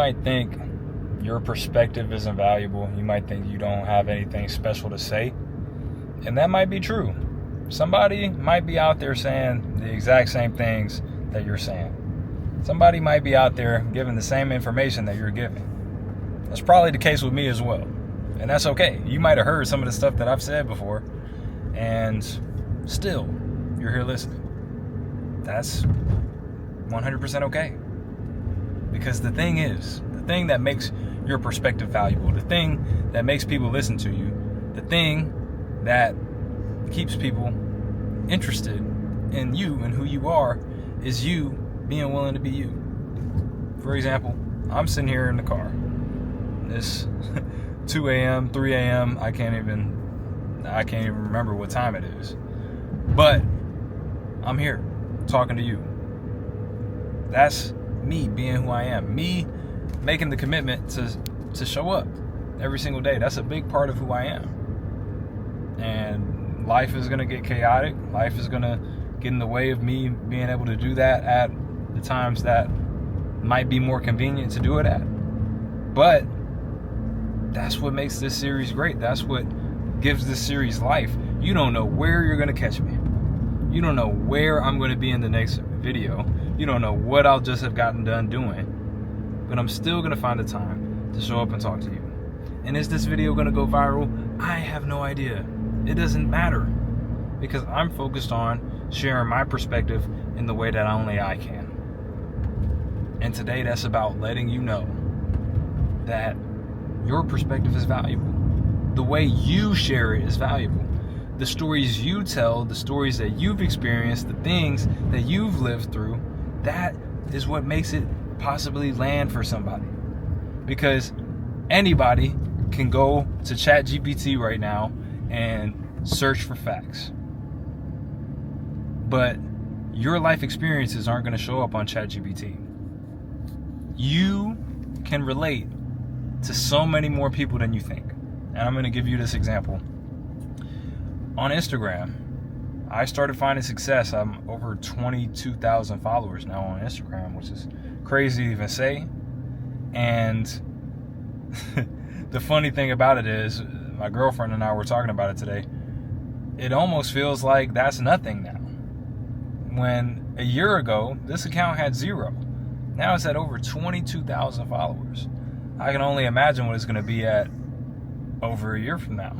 might think your perspective isn't valuable. You might think you don't have anything special to say. And that might be true. Somebody might be out there saying the exact same things that you're saying. Somebody might be out there giving the same information that you're giving. That's probably the case with me as well. And that's okay. You might have heard some of the stuff that I've said before, and still, you're here listening. That's 100% okay. Because the thing that makes your perspective valuable, the thing that makes people listen to you, the thing that keeps people interested in you and who you are is you being willing to be you. For example, I'm sitting here in the car. It's 2 a.m., 3 a.m. I can't even remember what time it is. But I'm here talking to you. That's me being who I am. Me making the commitment to show up every single day. That's a big part of who I am. And life is going to get chaotic. Life is going to get in the way of me being able to do that at the times that might be more convenient to do it at. But that's what makes this series great. That's what gives this series life. You don't know where you're going to catch me. You don't know where I'm going to be in the next video. You don't know what I'll just have gotten done doing. But I'm still going to find the time to show up and talk to you. And is this video going to go viral? I have no idea. It doesn't matter. Because I'm focused on sharing my perspective in the way that only I can. And today that's about letting you know that your perspective is valuable. The way you share it is valuable. The stories you tell, the stories that you've experienced, the things that you've lived through, that is what makes it possibly land for somebody. Because anybody can go to ChatGPT right now and search for facts. But your life experiences aren't going to show up on ChatGPT. You can relate to so many more people than you think. And I'm going to give you this example. On Instagram, I started finding success. I'm over 22,000 followers now on Instagram, which is crazy to even say. And the funny thing about it is, my girlfriend and I were talking about it today. It almost feels like that's nothing now. When a year ago, this account had 0. Now it's at over 22,000 followers. I can only imagine what it's going to be at over a year from now.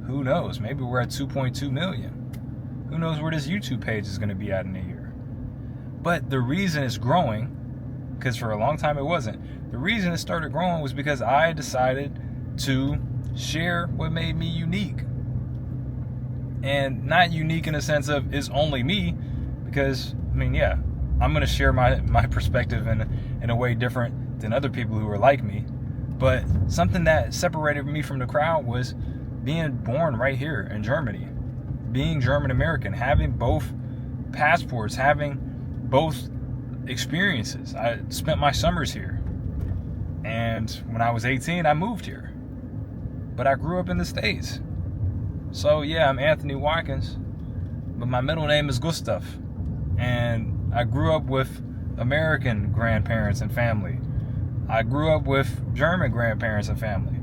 Who knows? Maybe we're at 2.2 million. Who knows where this YouTube page is going to be at in a year? But the reason it's growing, because for a long time it wasn't, the reason it started growing was because I decided to share what made me unique. And not unique in the sense of it's only me, because, I mean, yeah, I'm going to share my perspective in a way different than other people who are like me. But something that separated me from the crowd was being born right here in Germany, being German American, having both passports, having both experiences. I spent my summers here. And when I was 18, I moved here. But I grew up in the States. So yeah, I'm Anthony Watkins, but my middle name is Gustav. And I grew up with American grandparents and family. I grew up with German grandparents and family.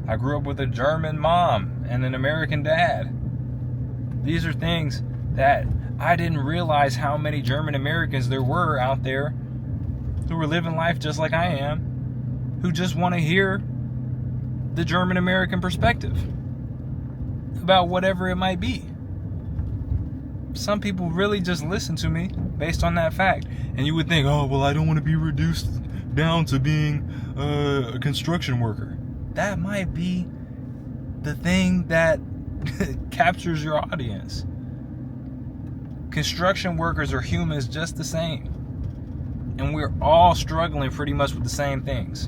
I grew up with a German mom and an American dad. These are things that I didn't realize how many German Americans there were out there who were living life just like I am, who just want to hear the German American perspective about whatever it might be. Some people really just listen to me based on that fact. And you would think, oh, well, I don't want to be reduced down to being a construction worker. That might be the thing that captures your audience. Construction workers are humans just the same. And we're all struggling pretty much with the same things.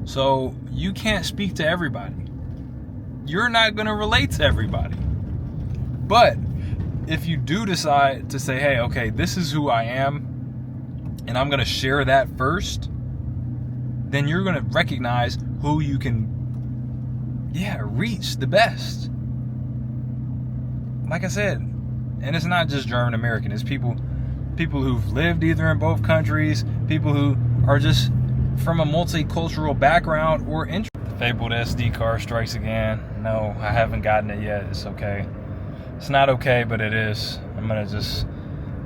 So you can't speak to everybody. You're not going to relate to everybody. But if you do decide to say, hey, okay, this is who I am, and I'm going to share that first, then you're going to recognize who you can, reach the best. Like I said, and it's not just German American, it's people who've lived either in both countries, people who are just from a multicultural background or interest. The fabled SD card strikes again. No, I haven't gotten it yet. It's okay. It's not okay, but it is. I'm going to just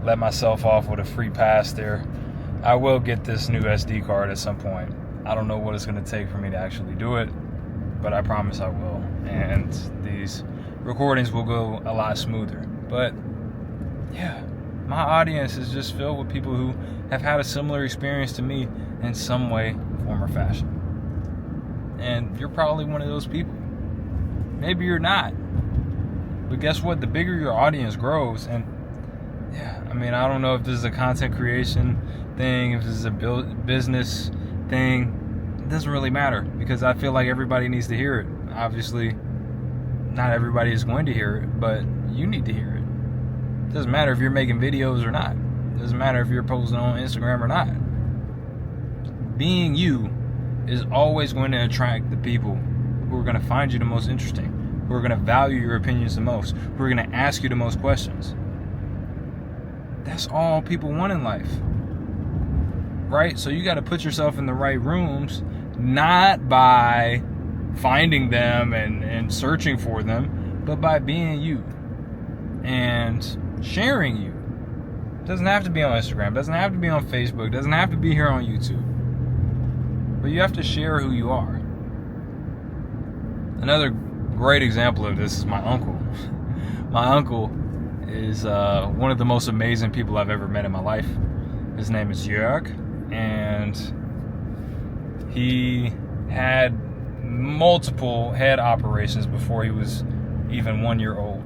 let myself off with a free pass there. I will get this new SD card at some point. I don't know what it's going to take for me to actually do it, but I promise I will. And these recordings will go a lot smoother. But yeah, my audience is just filled with people who have had a similar experience to me in some way, form, or fashion. And you're probably one of those people. Maybe you're not. But guess what? The bigger your audience grows, and yeah, I mean, I don't know if this is a content creation thing, if this is a business thing. It doesn't really matter, because I feel like everybody needs to hear it. Obviously, not everybody is going to hear it, but you need to hear it. It doesn't matter if you're making videos or not. It doesn't matter if you're posting on Instagram or not. Being you is always going to attract the people who are going to find you the most interesting, who are going to value your opinions the most, who are going to ask you the most questions. That's all people want in life, right? So you got to put yourself in the right rooms, not by finding them and searching for them, but by being you and sharing you. It doesn't have to be on Instagram, it doesn't have to be on Facebook, it doesn't have to be here on YouTube. But you have to share who you are. Another great example of this is my uncle. My uncle is one of the most amazing people I've ever met in my life. His name is Jörg, and he had multiple head operations before he was even 1 year old.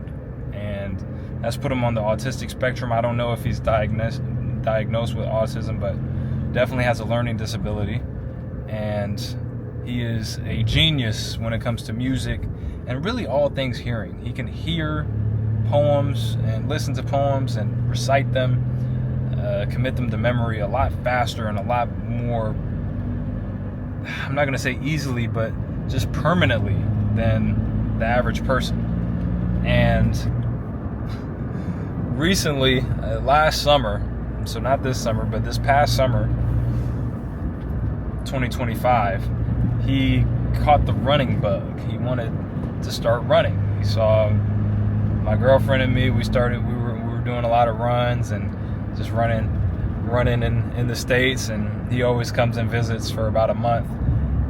And that's put him on the autistic spectrum. I don't know if he's diagnosed with autism, but definitely has a learning disability. And he is a genius when it comes to music and really all things hearing. He can hear poems and listen to poems and recite them, commit them to memory a lot faster and a lot more, I'm not going to say easily, but just permanently than the average person. And recently, last summer, so not this summer, but this past summer, 2025, he caught the running bug. He wanted to start running. He saw my girlfriend and me. We were doing a lot of runs and just running in the States, and he always comes and visits for about a month,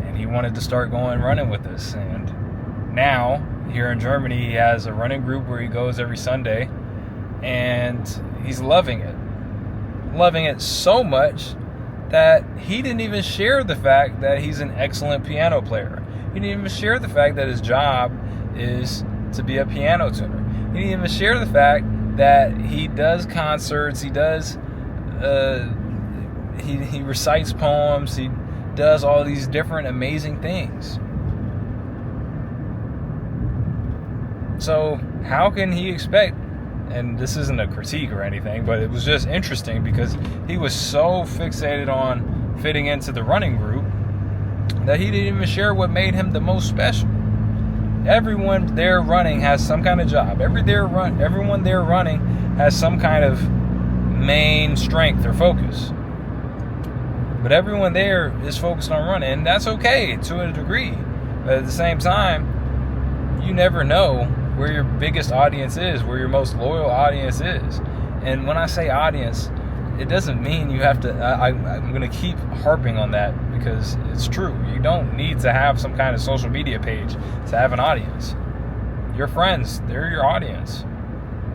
and he wanted to start going running with us. And now here in Germany, he has a running group where he goes every Sunday, and he's loving it so much that he didn't even share the fact that he's an excellent piano player. He didn't even share the fact that his job is to be a piano tuner. He didn't even share the fact that he does concerts, he does, he recites poems, he does all these different amazing things. So how can he expect, and this isn't a critique or anything, but it was just interesting because he was so fixated on fitting into the running group that he didn't even share what made him the most special. Everyone there running has some kind of job. Everyone there running has some kind of main strength or focus. But everyone there is focused on running, and that's okay to a degree. But at the same time, you never know where your biggest audience is, where your most loyal audience is. And when I say audience, it doesn't mean you have to, I'm going to keep harping on that because it's true. You don't need to have some kind of social media page to have an audience. Your friends, they're your audience.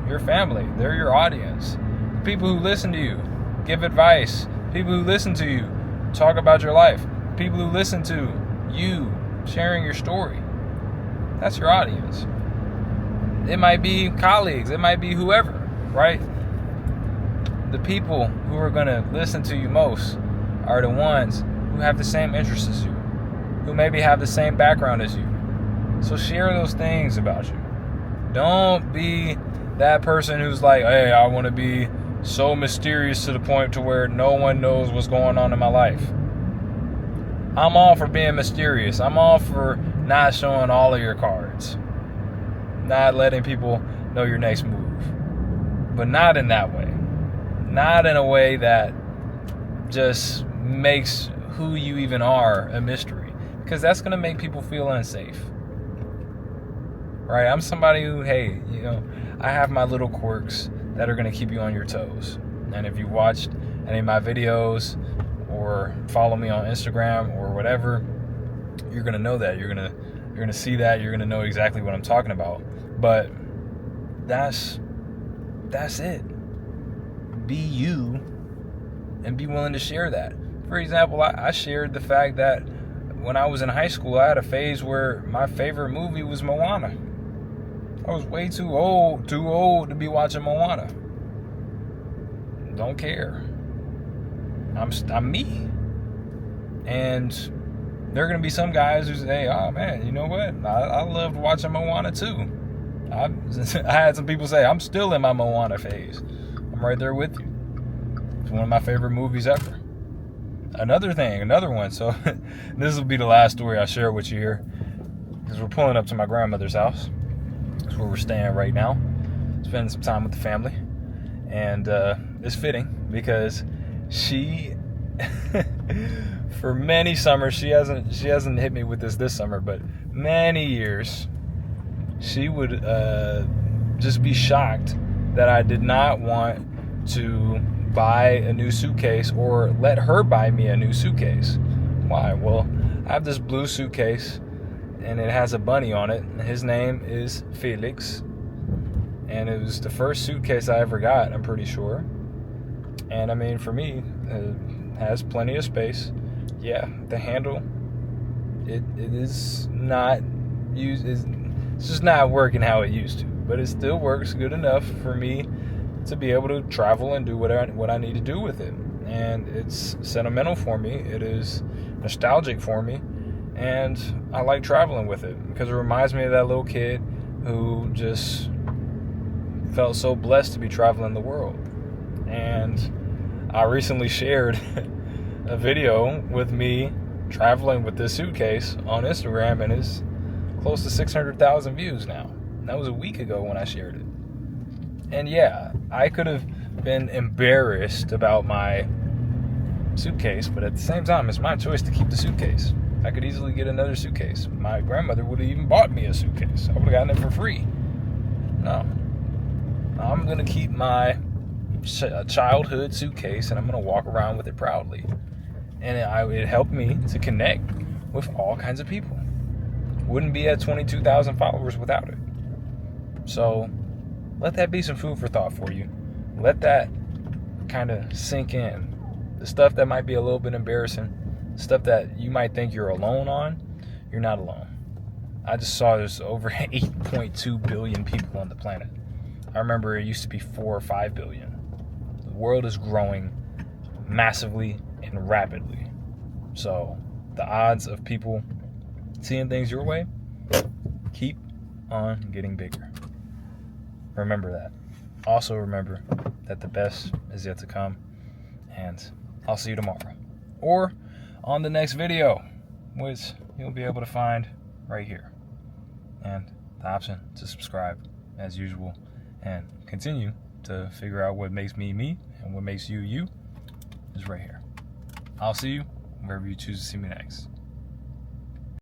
Your family, they're your audience. People who listen to you, give advice. People who listen to you, talk about your life. People who listen to you sharing your story. That's your audience. It might be colleagues, it might be whoever, right? The people who are going to listen to you most are the ones who have the same interests as you, who maybe have the same background as you. So share those things about you. Don't be that person who's like, hey, I want to be so mysterious to the point to where no one knows what's going on in my life. I'm all for being mysterious. I'm all for not showing all of your cards. Not letting people know your next move. But not in that way. Not in a way that just makes who you even are a mystery, because that's going to make people feel unsafe. Right? I'm somebody who, hey, I have my little quirks that are going to keep you on your toes. And if you watched any of my videos or follow me on Instagram or whatever, you're going to know that. You're going to see that. You're going to know exactly what I'm talking about. But that's it. Be you and be willing to share that. For example, I shared the fact that when I was in high school, I had a phase where my favorite movie was Moana. I was way too old to be watching Moana. Don't care. I'm me. And there are going to be some guys who say, oh man, you know what? I loved watching Moana too. I had some people say, I'm still in my Moana phase. I'm right there with you. It's one of my favorite movies ever. Another one. So this will be the last story I share with you here, because we're pulling up to my grandmother's house. That's where we're staying right now. Spending some time with the family. And it's fitting because she, for many summers, she hasn't hit me with this summer, but many years, she would just be shocked that I did not want to buy a new suitcase or let her buy me a new suitcase. Why? Well, I have this blue suitcase and it has a bunny on it. His name is Felix, and it was the first suitcase I ever got, I'm pretty sure. And I mean, for me, it has plenty of space. Yeah, the handle, it is not used. It's just not working how it used to, but it still works good enough for me to be able to travel and do what I need to do with it. And it's sentimental for me. It is nostalgic for me. And I like traveling with it because it reminds me of that little kid who just felt so blessed to be traveling the world. And I recently shared a video with me traveling with this suitcase on Instagram, and it's close to 600,000 views now. And that was a week ago when I shared it. And yeah, I could have been embarrassed about my suitcase, but at the same time, it's my choice to keep the suitcase. I could easily get another suitcase. My grandmother would have even bought me a suitcase. I would have gotten it for free. No. I'm going to keep my childhood suitcase, and I'm going to walk around with it proudly. And it helped me to connect with all kinds of people. Wouldn't be at 22,000 followers without it. So let that be some food for thought for you. Let that kind of sink in. The stuff that might be a little bit embarrassing, stuff that you might think you're alone on, you're not alone. I just saw there's over 8.2 billion people on the planet. I remember it used to be 4 or 5 billion. The world is growing massively and rapidly. So the odds of people seeing things your way keep on getting bigger. Remember that. Also remember that the best is yet to come, and I'll see you tomorrow or on the next video, which you'll be able to find right here, and the option to subscribe as usual, and continue to figure out what makes me me and what makes you you is right here. I'll see you wherever you choose to see me next.